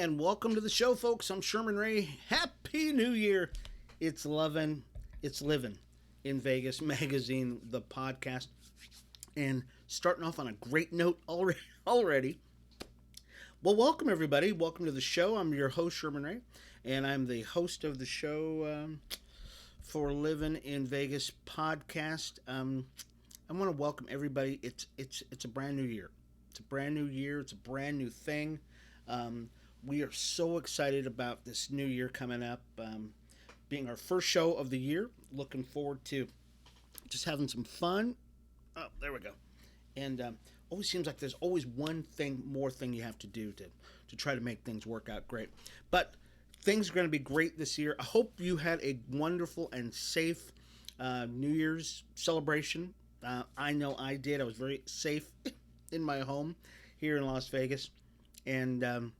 and welcome to the show, folks. I'm Sherman Ray. Happy New Year. It's Livin in Vegas magazine, the podcast, and starting off on a great note already. Well, welcome everybody. Welcome to the show. I'm your host Sherman Ray, and I'm the host of the show for Livin in Vegas podcast. I want to welcome everybody. It's a brand new year. It's a brand new year. It's a brand new thing. We are so excited about this new year coming up, being our first show of the year. Looking forward to just having some fun. Oh, there we go. And always seems like there's always more thing you have to do to try to make things work out great. But things are going to be great this year. I hope you had a wonderful and safe New Year's celebration. I know I did. I was very safe in my home here in Las Vegas. And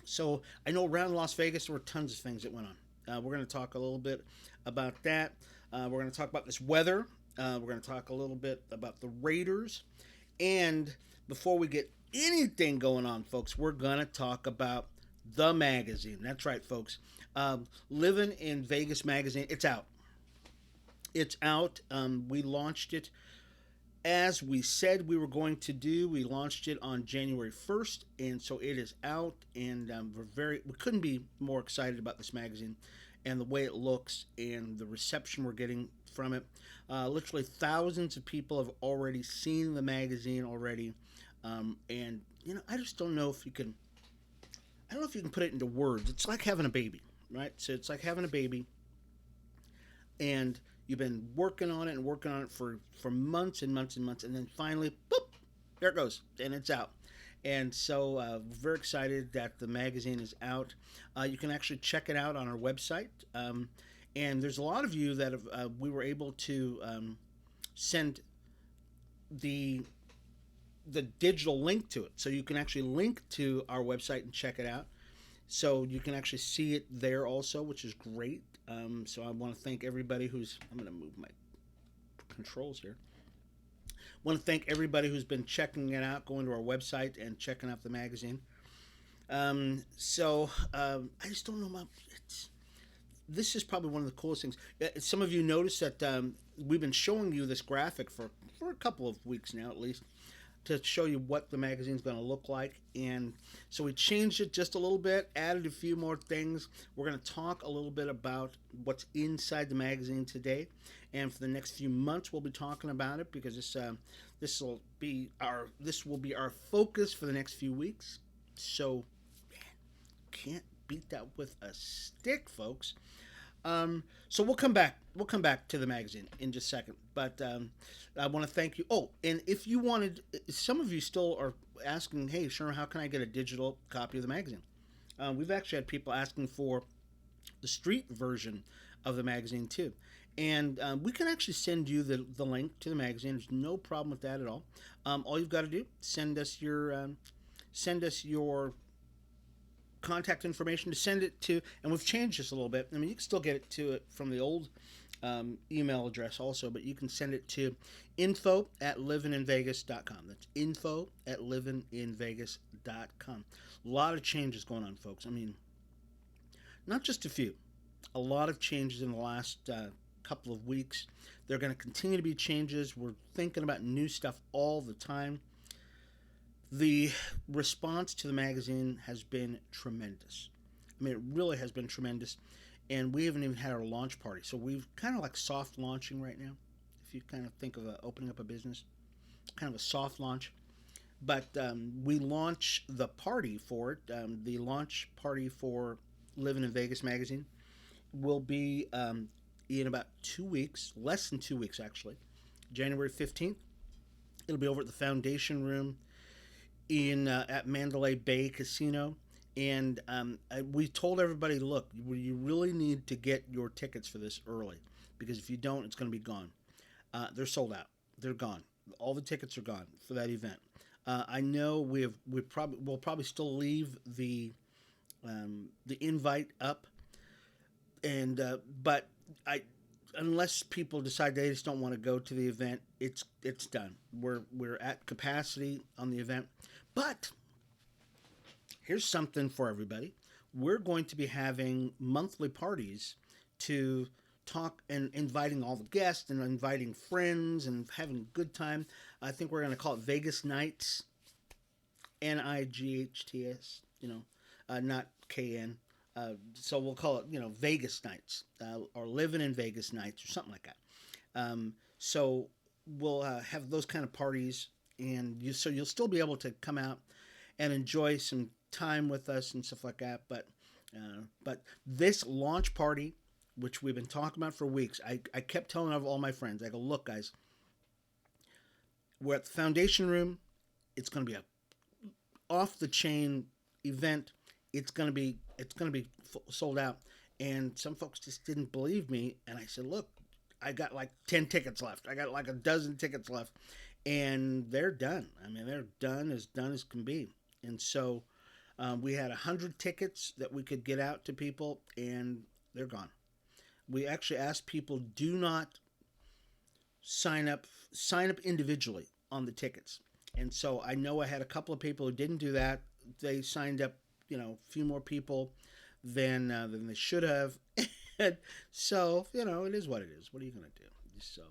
so I know around Las Vegas there were tons of things that went on. We're going to talk a little bit about that. We're going to talk about this weather. We're going to talk a little bit about the Raiders. And before we get anything going on, folks, we're going to talk about the magazine. That's right, folks. Livin in Vegas magazine. It's out. It's out. We launched it as we said we were going to do. We launched it on January 1st, and so it is out, and we couldn't be more excited about this magazine and the way it looks and the reception we're getting from it. Literally thousands of people have already seen the magazine already, and I just don't know if you can. I don't know if you can put it into words. It's like having a baby, right? So it's like having a baby, and you've been working on it for months and months and months, and then finally, boop, there it goes, and it's out. And so very excited that the magazine is out. You can actually check it out on our website. And there's a lot of you that we were able to send the digital link to it. So you can actually link to our website and check it out. So you can actually see it there also, which is great. So I want to thank everybody I'm going to move my controls here. I want to thank everybody who's been checking it out, going to our website and checking out the magazine. I just don't know about it. This is probably one of the coolest things. Some of you noticed that we've been showing you this graphic for a couple of weeks now, at least, to show you what the magazine's going to look like. And so we changed it just a little bit, added a few more things. We're going to talk a little bit about what's inside the magazine today, and for the next few months we'll be talking about it, because this will be our focus for the next few weeks. So, man, can't beat that with a stick, folks. So we'll come back to the magazine in just a second, but I want to thank you. Oh, and if you wanted, some of you still are asking, hey, Sherman, how can I get a digital copy of the magazine? We've actually had people asking for the street version of the magazine too, and we can actually send you the link to the magazine. There's no problem with that at all. All you've got to do, send us your contact information to send it to, and we've changed this a little bit. I mean, you can still get it to it from the old email address also, but you can send it to info@livininvegas.com. That's info@livininvegas.com. A lot of changes going on, folks. I mean, not just a few. A lot of changes in the last couple of weeks. There are going to continue to be changes. We're thinking about new stuff all the time. The response to the magazine has been tremendous. I mean, it really has been tremendous. And we haven't even had our launch party. So we've kind of like soft launching right now. If you kind of think of opening up a business, kind of a soft launch. But we launch the party for it. The launch party for Livin in Vegas magazine will be in about 2 weeks, less than 2 weeks actually, January 15th. It'll be over at the Foundation Room at Mandalay Bay Casino, and we told everybody, look, you really need to get your tickets for this early, because if you don't, it's going to be gone. They're sold out. They're gone. All the tickets are gone for that event. I know we'll probably still leave the invite up, and but unless people decide they just don't want to go to the event, it's done. We're at capacity on the event. But here's something for everybody. We're going to be having monthly parties to talk and inviting all the guests and inviting friends and having a good time. I think we're going to call it Vegas Nights, Nights, not KN. So we'll call it, Vegas Nights, or Living in Vegas Nights, or something like that. So we'll have those kind of parties, and so you'll still be able to come out and enjoy some time with us and stuff like that. But this launch party, which we've been talking about for weeks, I kept telling all my friends, I go, look, guys, we're at the Foundation Room. It's going to be a off the chain event. It's going to be sold out. And some folks just didn't believe me. And I said, look, I got like 10 tickets left. I got like a dozen tickets left. And they're done. I mean, they're done as can be. And so we had 100 tickets that we could get out to people, and they're gone. We actually asked people, do not sign up individually on the tickets. And so I know I had a couple of people who didn't do that. They signed up, a few more people than they should have. So, it is what it is. What are you going to do? So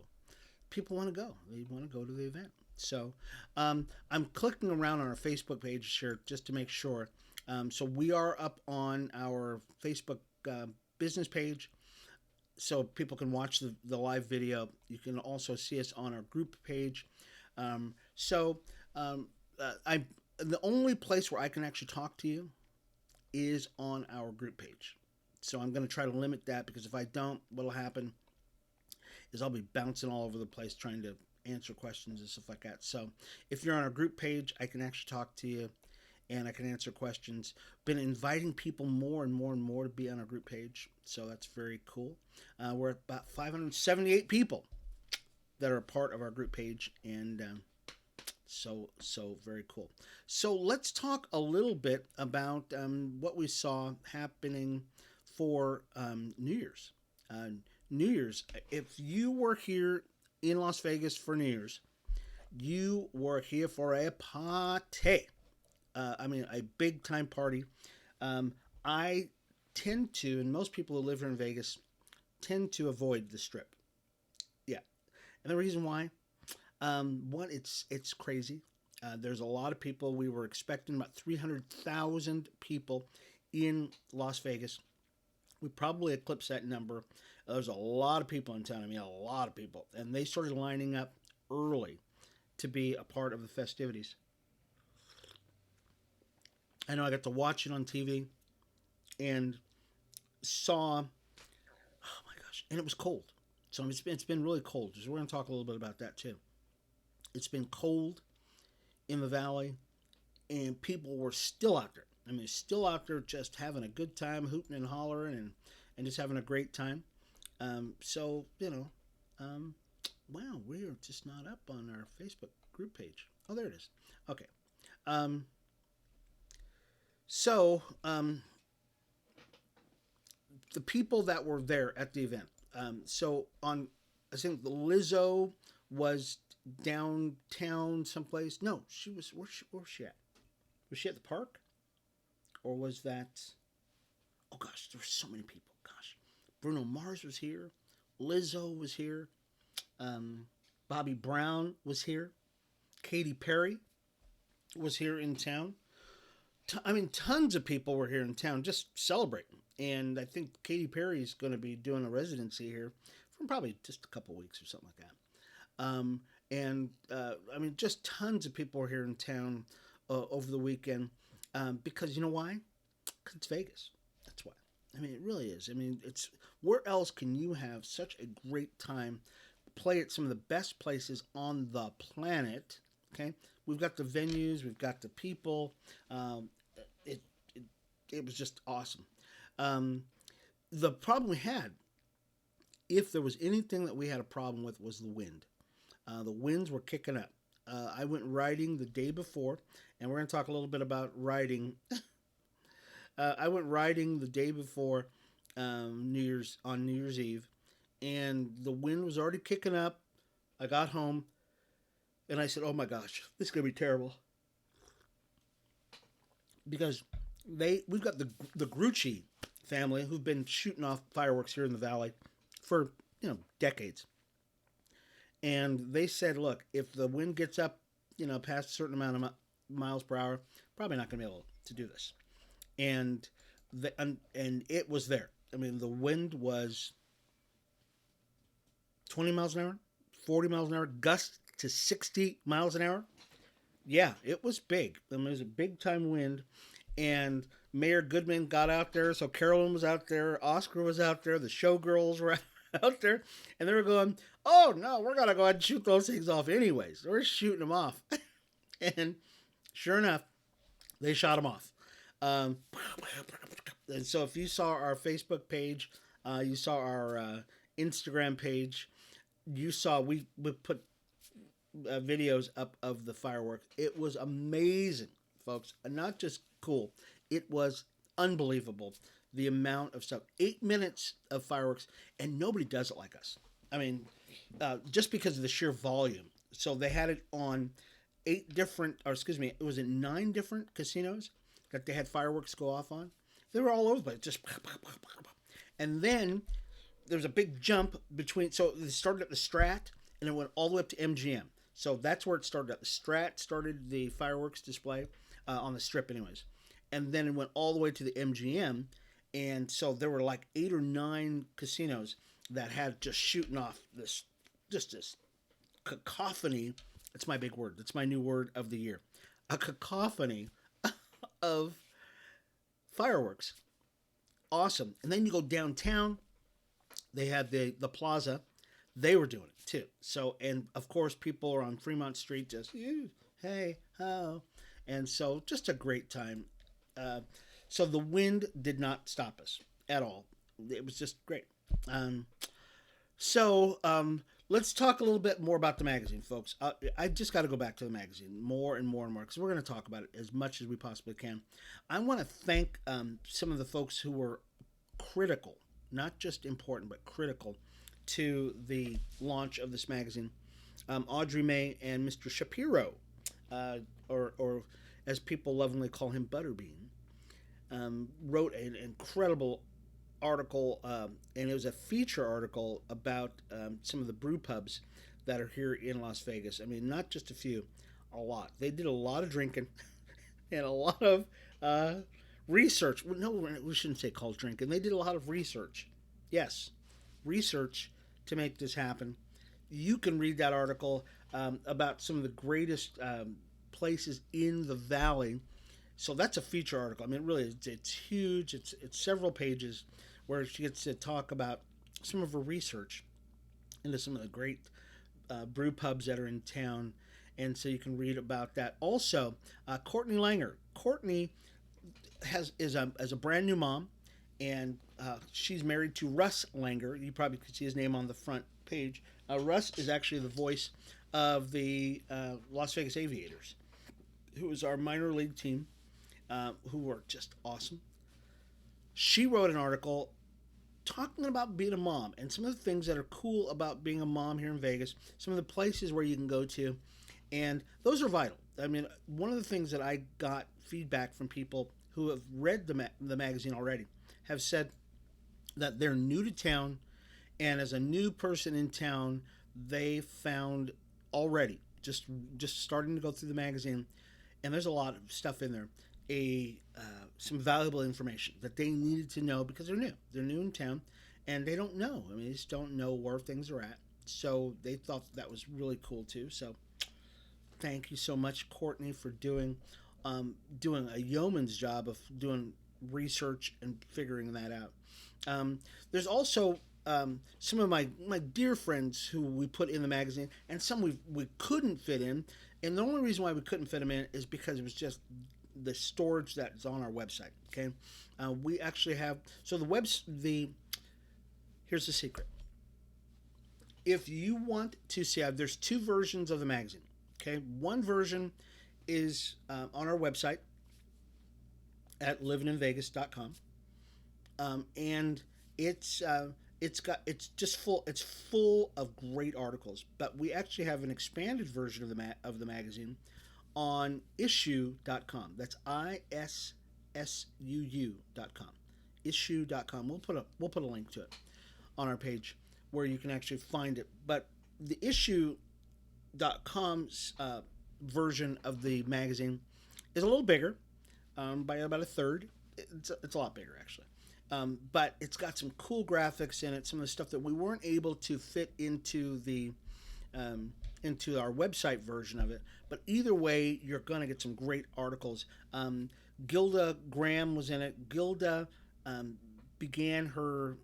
people want to go. They want to go to the event. So I'm clicking around on our Facebook page here just to make sure. So we are up on our Facebook business page, so people can watch the live video. You can also see us on our group page. The only place where I can actually talk to you is on our group page. So I'm going to try to limit that, because if I don't, what'll happen is I'll be bouncing all over the place trying to answer questions and stuff like that. So if you're on our group page, I can actually talk to you and I can answer questions. Been inviting people more and more and more to be on our group page, so that's very cool. We're at about 578 people that are a part of our group page, and so very cool. So let's talk a little bit about what we saw happening for New Year's. New Year's, if you were here in Las Vegas for New Year's, you were here for a party. A big time party. I tend to, and most people who live here in Vegas tend to avoid the Strip. Yeah, and the reason why, one, it's crazy. There's a lot of people. We were expecting about 300,000 people in Las Vegas. We probably eclipsed that number. There's a lot of people in town. A lot of people, and they started lining up early to be a part of the festivities. I know I got to watch it on TV and saw, oh my gosh, and it was cold. So it's been really cold. So we're going to talk a little bit about that too. It's been cold in the valley, and people were still out there. Still out there just having a good time, hooting and hollering, and just having a great time. Wow, we're just not up on our Facebook group page. Oh, there it is. Okay. The people that were there at the event. I think the Lizzo was downtown someplace. No, she was. Where was she at? Was she at the park? Or was that? Oh gosh, there were so many people. Gosh, Bruno Mars was here. Lizzo was here. Bobby Brown was here. Katy Perry was here in town. Tons of people were here in town just celebrating. And I think Katy Perry is going to be doing a residency here for probably just a couple weeks or something like that. Just tons of people were here in town over the weekend, because you know why? Because it's Vegas. That's why. It really is. It's where else can you have such a great time? Play at some of the best places on the planet. Okay, we've got the venues, we've got the people. It was just awesome. The problem we had, if there was anything that we had a problem with, was the wind. The winds were kicking up. I went riding the day before, and we're going to talk a little bit about riding. I went riding the day before New Year's Eve, and the wind was already kicking up. I got home, and I said, "Oh my gosh, this is going to be terrible," because we've got the Grucci family who've been shooting off fireworks here in the valley for decades, and they said, look, if the wind gets up, past a certain amount of miles per hour, probably not going to be able to do this. And and it was there. I mean, the wind was 20 miles an hour, 40 miles an hour, gusts to 60 miles an hour. Yeah, it was big. I mean, it was a big time wind. And Mayor Goodman got out there. So Carolyn was out there. Oscar was out there. The showgirls were out there. And they were going, oh, no, we're going to go ahead and shoot those things off anyways. We're shooting them off. And sure enough, they shot them off. And so if you saw our Facebook page, you saw our Instagram page, you saw we put videos up of the fireworks. It was amazing, folks. Not just cool. It was unbelievable. The amount of stuff. 8 minutes of fireworks, and nobody does it like us. I mean, just because of the sheer volume. So they had it on 9 different casinos that they had fireworks go off on. They were all over the place. Just, and then there was a big jump between. So it started at the Strat, and it went all the way up to MGM. So that's where it started. At the Strat started the fireworks display on the Strip, anyways, and then it went all the way to the MGM. And so there were like 8 or 9 casinos that had just shooting off this cacophony. That's my big word. That's my new word of the year. A cacophony of fireworks. Awesome. And then you go downtown. They had the plaza. They were doing it too. So, and of course, people are on Fremont Street just, hey, ho. And so just a great time. So the wind did not stop us at all. It was just great. Let's talk a little bit more about the magazine, folks. I just got to go back to the magazine more and more and more because we're going to talk about it as much as we possibly can. I want to thank some of the folks who were critical, not just important, but critical to the launch of this magazine. Audrey May and Mr. Shapiro, or as people lovingly call him, Butterbean, wrote an incredible article, and it was a feature article about some of the brew pubs that are here in Las Vegas. I mean, not just a few, a lot. They did a lot of drinking and a lot of research. Well, no, we shouldn't say called drinking. They did a lot of research. Yes, research to make this happen. You can read that article about some of the greatest places in the valley. So that's a feature article. I mean, really, it's huge. It's several pages where she gets to talk about some of her research into some of the great brew pubs that are in town. And so you can read about that. Also, Courtney Langer. Courtney is a brand new mom, and she's married to Russ Langer. You probably could see his name on the front page. Russ is actually the voice of the Las Vegas Aviators, who is our minor league team, who were just awesome. She wrote an article talking about being a mom and some of the things that are cool about being a mom here in Vegas, some of the places where you can go to, and those are vital. I mean, one of the things that I got feedback from people who have read the magazine already have said that they're new to town, and as a new person in town, they found already just starting to go through the magazine, and there's a lot of stuff in there, some valuable information that they needed to know because they're new. They're new in town, and they don't know. I mean, they just don't know where things are at. So they thought that was really cool too. So thank you so much, Courtney, for doing a yeoman's job of doing research and figuring that out. There's also some of my dear friends who we put in the magazine, and some we couldn't fit in. And the only reason why we couldn't fit them in is because it was just the storage that's on our website. Okay, we actually have here's the secret. If you want to see, there's 2 versions of the magazine. Okay, one version is on our website at livininvegas.com, and it's full of great articles. But we actually have an expanded version of the magazine on issue.com. That's issuu.com. Issue.com. We'll put a link to it on our page where you can actually find it. But the issue.com's version of the magazine is a little bigger, by about a third. It's a lot bigger, actually. But it's got some cool graphics in it, some of the stuff that we weren't able to fit into our website version of it. But either way, you're going to get some great articles. Gilda Graham was in it. Gilda began her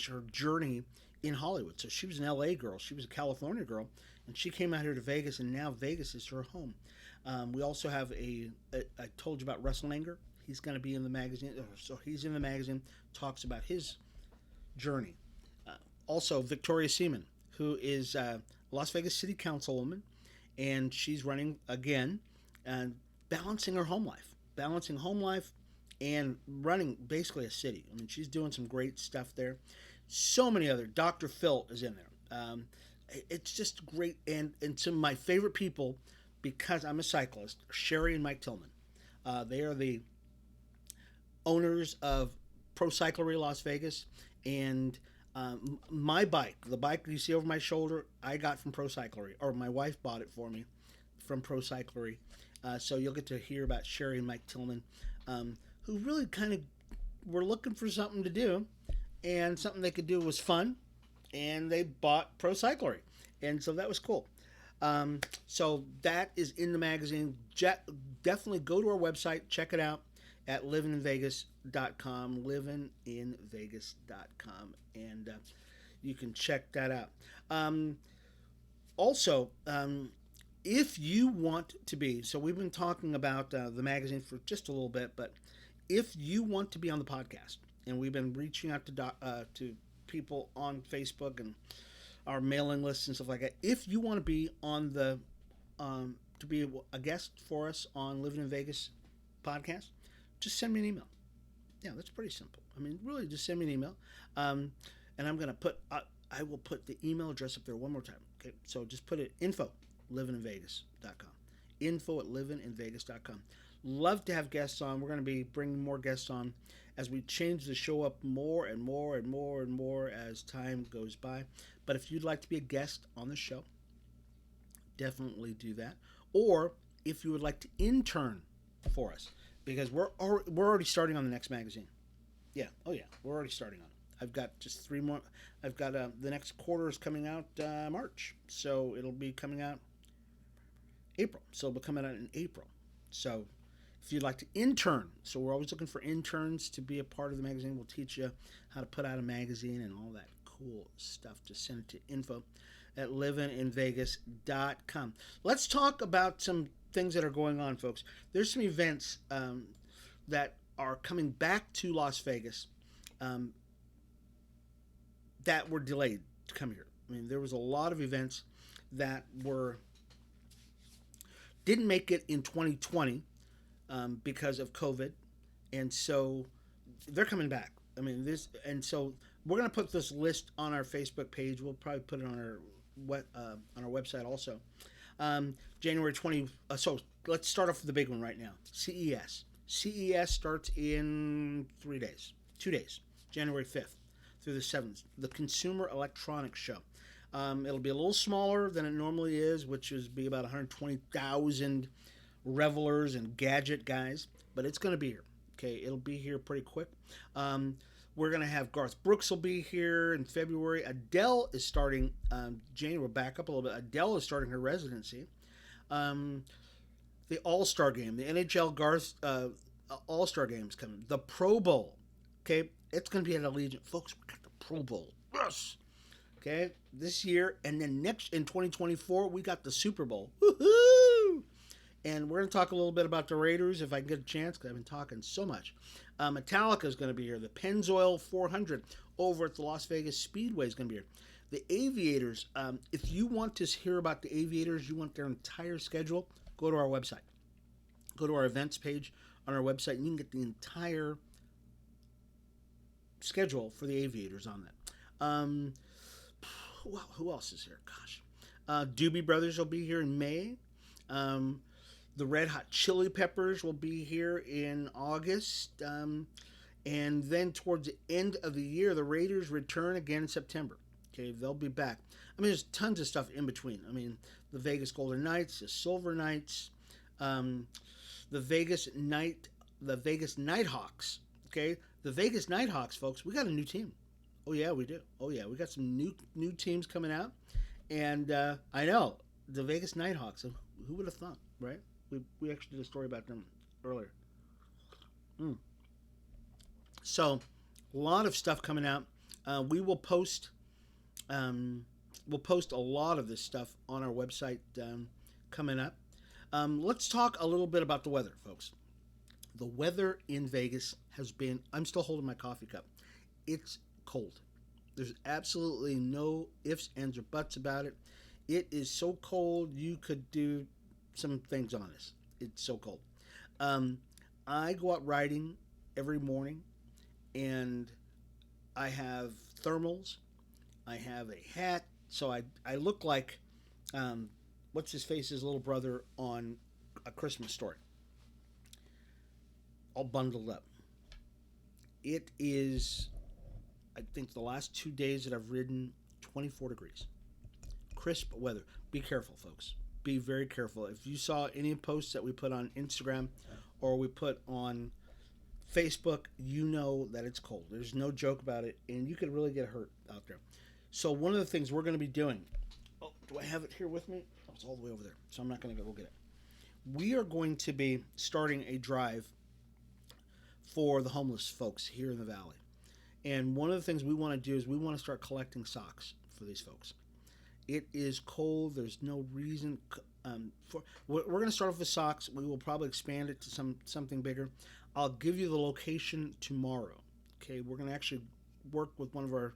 her journey in Hollywood. So she was an LA girl. She was a California girl. And she came out here to Vegas, and now Vegas is her home. We also have I told you about Russell Anger. He's going to be in the magazine. So he's in the magazine, talks about his journey. Also, Victoria Seaman, who is a Las Vegas City Councilwoman, and she's running again and balancing her home life. Balancing home life and running basically a city. I mean, she's doing some great stuff there. So many other. Dr. Phil is in there. It's just great. And some of my favorite people, because I'm a cyclist, Sherry and Mike Tillman. They are the owners of Pro Cyclery Las Vegas, and my bike, the bike you see over my shoulder, I got from Pro Cyclery, or my wife bought it for me from Pro Cyclery. So you'll get to hear about Sherry and Mike Tillman, who really kind of were looking for something to do, and something they could do was fun, and they bought Pro Cyclery, and so that was cool. So that is in the magazine. Definitely go to our website, check it out at livininvegas.com, livininvegas.com, and you can check that out. Also, if you want to be, so we've been talking about the magazine for just a little bit, but if you want to be on the podcast, and we've been reaching out to people on Facebook and our mailing lists and stuff like that, if you want to be on the to be a guest for us on Livin in Vegas podcast, just send me an email. Yeah, that's pretty simple. I mean, really, just send me an email, and I'm gonna put I will put the email address up there one more time. Okay, so just put it info@livininvegas.com. info@livininvegas.com. Love to have guests on. We're going to be bringing more guests on as we change the show up more and more and more and more as time goes by. But if you'd like to be a guest on the show, definitely do that. Or if you would like to intern for us, because we're already starting on the next magazine. Yeah, oh yeah, we're already starting on it. I've got just 3 more. I've got the next quarter is coming out March, so it'll be coming out April. So it'll be coming out in April. So if you'd like to intern, so we're always looking for interns to be a part of the magazine. We'll teach you how to put out a magazine and all that cool stuff. Just send it to info@livininvegas.com. Let's talk about some things that are going on, folks. There's some events that are coming back to Las Vegas that were delayed to come here. I mean, there was a lot of events that didn't make it in 2020 because of COVID, and so they're coming back. I mean, so we're going to put this list on our Facebook page. We'll probably put it on our website also. January 20. So let's start off with the big one right now. CES. CES starts in 2 days, January 5th through the 7th. The Consumer Electronics Show. It'll be a little smaller than it normally is, which is be about 120,000 revelers and gadget guys, but it's going to be here. Okay, it'll be here pretty quick. We're going to have Garth Brooks will be here in February. Adele is starting January. We'll back up a little bit. Adele is starting her residency. The All-Star Game, the NHL All-Star Game is coming. The Pro Bowl, okay, it's going to be at Allegiant. Folks, we got the Pro Bowl. Yes! Okay, this year, and then next in 2024, we got the Super Bowl. Woohoo! And we're going to talk a little bit about the Raiders if I can get a chance, because I've been talking so much. Metallica is going to be here. The Pennzoil 400 over at the Las Vegas Speedway is going to be here. The Aviators, if you want to hear about the Aviators, you want their entire schedule, go to our website. Go to our events page on our website, and you can get the entire schedule for the Aviators on that. Who else is here? Gosh. Doobie Brothers will be here in May. The The Red Hot Chili Peppers will be here in August. And then towards the end of the year, the Raiders return again in September. Okay, they'll be back. I mean, there's tons of stuff in between. I mean, the Vegas Golden Knights, the Silver Knights, um, the Vegas Nighthawks. Okay, the Vegas Nighthawks, folks. We got a new team. Oh yeah, we do. Oh yeah, we got some new teams coming out, and I know the Vegas Nighthawks. Who would have thought, right? We actually did a story about them earlier. Mm. So, a lot of stuff coming out. We will post. We'll post a lot of this stuff on our website coming up. Let's talk a little bit about the weather, folks. The weather in Vegas has been. I'm still holding my coffee cup. It's cold. There's absolutely no ifs, ands, or buts about it. It is so cold you could do some things on this. It's so cold. I go out riding every morning, and I have thermals. I have a hat, so I look like what's his face's little brother on A Christmas Story, all bundled up. It is, I think, the last 2 days that I've ridden 24 degrees. Crisp weather. Be careful, folks. Be very careful. If you saw any posts that we put on Instagram or we put on Facebook, you know that it's cold. There's no joke about it, and you could really get hurt out there. So one of the things we're going to be doing, oh, do I have it here with me? Oh, it's all the way over there, so I'm not going to go get it. We are going to be starting a drive for the homeless folks here in the valley. And one of the things we want to do is we want to start collecting socks for these folks. It is cold. There's no reason we're going to start off with socks. We will probably expand it to something bigger. I'll give you the location tomorrow. Okay, we're going to actually work with one of our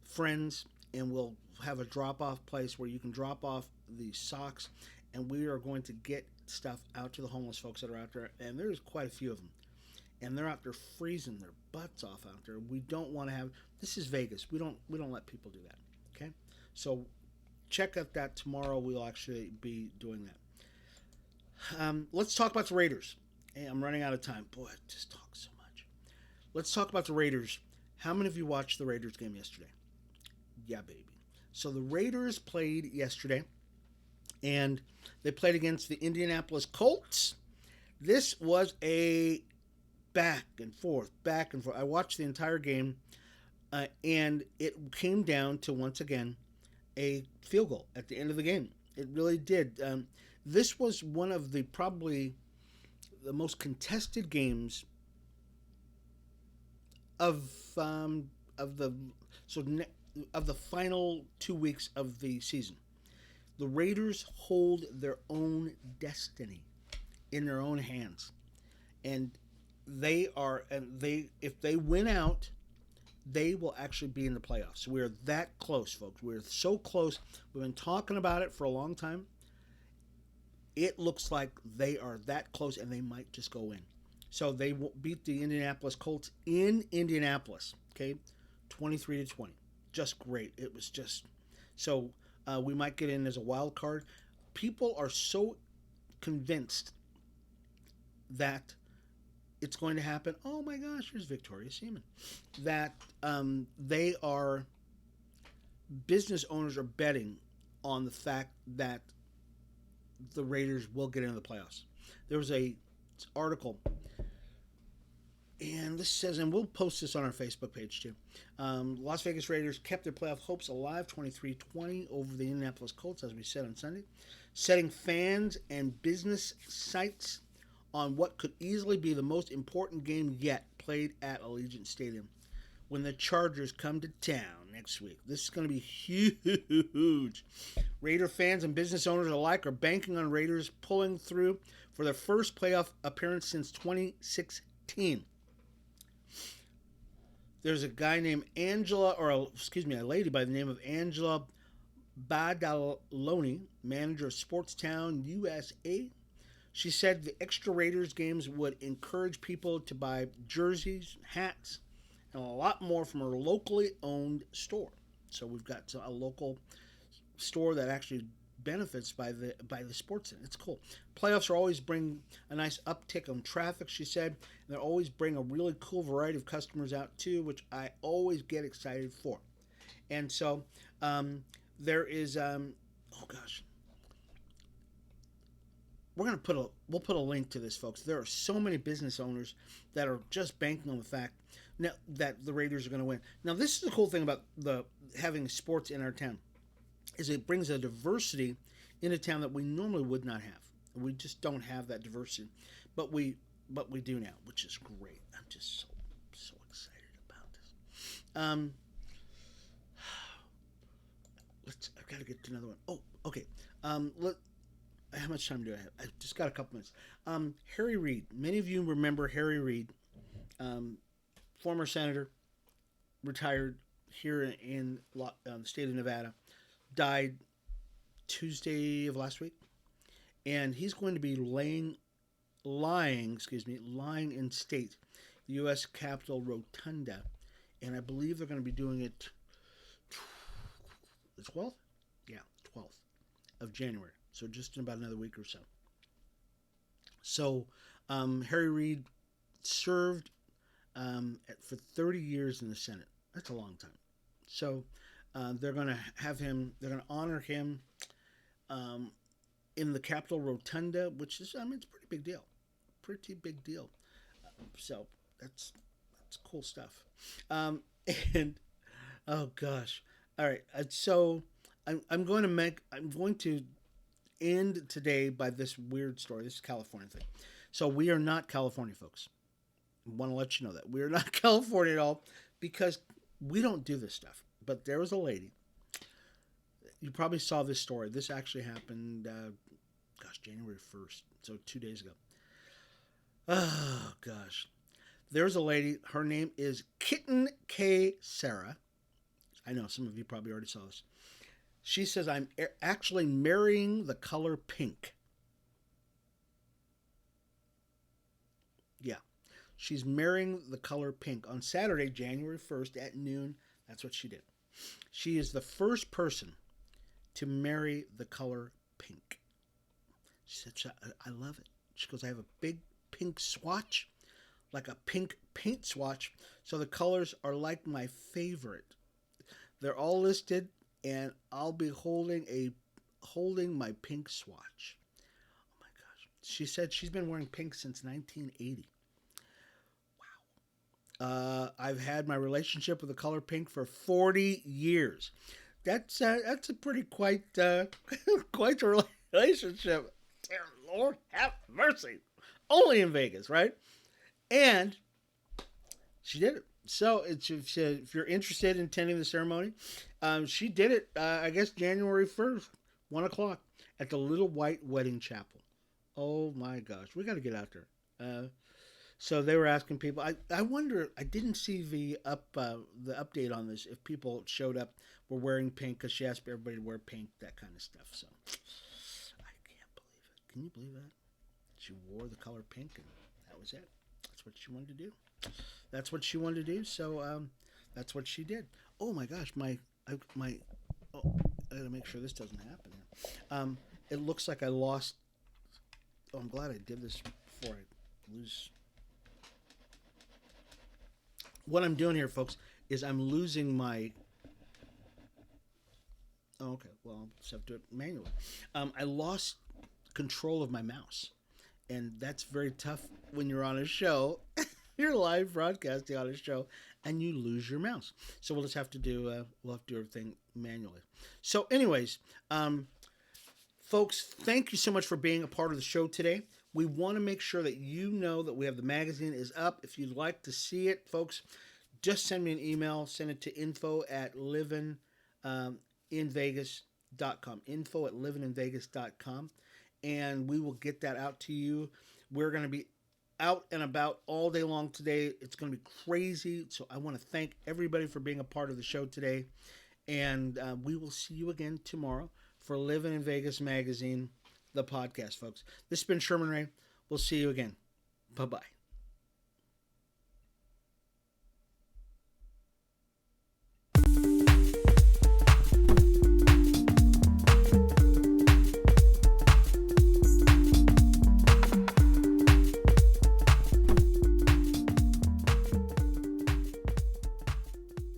friends, and we'll have a drop-off place where you can drop off the socks, and we are going to get stuff out to the homeless folks that are out there, and there's quite a few of them, and they're out there freezing their butts off out there. We don't want to have, this is Vegas. We don't let people do that. Okay, so check out that tomorrow. We'll actually be doing that. Let's talk about the Raiders. Hey, I'm running out of time. Boy, I just talk so much. Let's talk about the Raiders. How many of you watched the Raiders game yesterday? Yeah, baby. So the Raiders played yesterday, and they played against the Indianapolis Colts. This was a back and forth. I watched the entire game, and it came down to, once again, a field goal at the end of the game. It really did. This was one of the probably the most contested games of the final 2 weeks of the season. The Raiders hold their own destiny in their own hands, and if they win out, they will actually be in the playoffs. We're that close, folks. We're so close. We've been talking about it for a long time. It looks like they are that close, and they might just go in. So they beat the Indianapolis Colts in Indianapolis, okay, 23-20. Just great. It was just so we might get in as a wild card. People are so convinced that it's going to happen. Oh my gosh, here's Victoria Seaman. That business owners are betting on the fact that the Raiders will get into the playoffs. There was a article, and this says, and we'll post this on our Facebook page too. Las Vegas Raiders kept their playoff hopes alive, 23-20 over the Indianapolis Colts, as we said on Sunday, setting fans and business sites on what could easily be the most important game yet played at Allegiant Stadium when the Chargers come to town next week. This is going to be huge. Raider fans and business owners alike are banking on Raiders pulling through for their first playoff appearance since 2016. There's a guy named a lady by the name of Angela Badaloni, manager of Sportstown USA. She said the extra Raiders games would encourage people to buy jerseys, hats, and a lot more from her locally owned store. So we've got a local store that actually benefits by the sports in it. It's cool. Playoffs are always bring a nice uptick on traffic, she said. They always bring a really cool variety of customers out too, which I always get excited for. And so there is oh gosh, we'll put a link to this, folks. There are so many business owners that are just banking on the fact now that the Raiders are going to win. Now, this is the cool thing about the having sports in our town, is it brings a diversity in a town that we normally would not have. We just don't have that diversity, but we do now, which is great. I'm just so excited about this. I've got to get to another one. Oh, okay. How much time do I have? I just got a couple minutes. Harry Reid. Many of you remember Harry Reid, former senator, retired here in the state of Nevada, died Tuesday of last week, and he's going to be lying in state, the U.S. Capitol Rotunda, and I believe they're going to be doing it the 12th? Yeah, 12th of January. So just in about another week or so. So Harry Reid served for 30 years in the Senate. That's a long time. So they're going to have him, they're going to honor him in the Capitol Rotunda, which is, it's a pretty big deal. Pretty big deal. So that's cool stuff. And, oh gosh. All right. So I'm going to end today by this weird story. This is a California thing. So we are not California, folks. I want to let you know that. We are not California at all because we don't do this stuff. But there was a lady. You probably saw this story. This actually happened, January 1st. So 2 days ago. Oh, gosh. There's a lady. Her name is Kitten K. Sarah. I know some of you probably already saw this. She says, I'm actually marrying the color pink. Yeah. She's marrying the color pink. On Saturday, January 1st at noon, that's what she did. She is the first person to marry the color pink. She said, I love it. She goes, I have a big pink swatch, like a pink paint swatch. So the colors are like my favorite. They're all listed, and I'll be holding my pink swatch. Oh my gosh. She said she's been wearing pink since 1980. Wow. I've had my relationship with the color pink for 40 years. That's a pretty quite a relationship. Dear Lord, have mercy. Only in Vegas, right? And she did it. So if you're interested in attending the ceremony, she did it, I guess, January 1st, 1 o'clock, at the Little White Wedding Chapel. Oh, my gosh. We got to get out there. So they were asking people. I wonder, I didn't see the update on this, if people showed up, were wearing pink, because she asked everybody to wear pink, that kind of stuff. So I can't believe it. Can you believe that? She wore the color pink, and that was it. That's what she wanted to do. So that's what she did. Oh my gosh, I gotta make sure this doesn't happen here. It looks like I lost. Oh, I'm glad I did this before I lose. What I'm doing here, folks, is I'm losing my. Oh, okay, well, I'll just have to do it manually. I lost control of my mouse, and that's very tough when you're on a show. You're live broadcasting on a show, and you lose your mouse. So we'll just have to do everything manually. So, anyways, folks, thank you so much for being a part of the show today. We want to make sure that you know that we have the magazine is up. If you'd like to see it, folks, just send me an email. Send it to info@livininvegas.com. info@livininvegas.com, and we will get that out to you. We're going to be out and about all day long today. It's going to be crazy. So I want to thank everybody for being a part of the show today. And we will see you again tomorrow for Livin in Vegas Magazine, the podcast, folks. This has been Sherman Ray. We'll see you again. Bye-bye.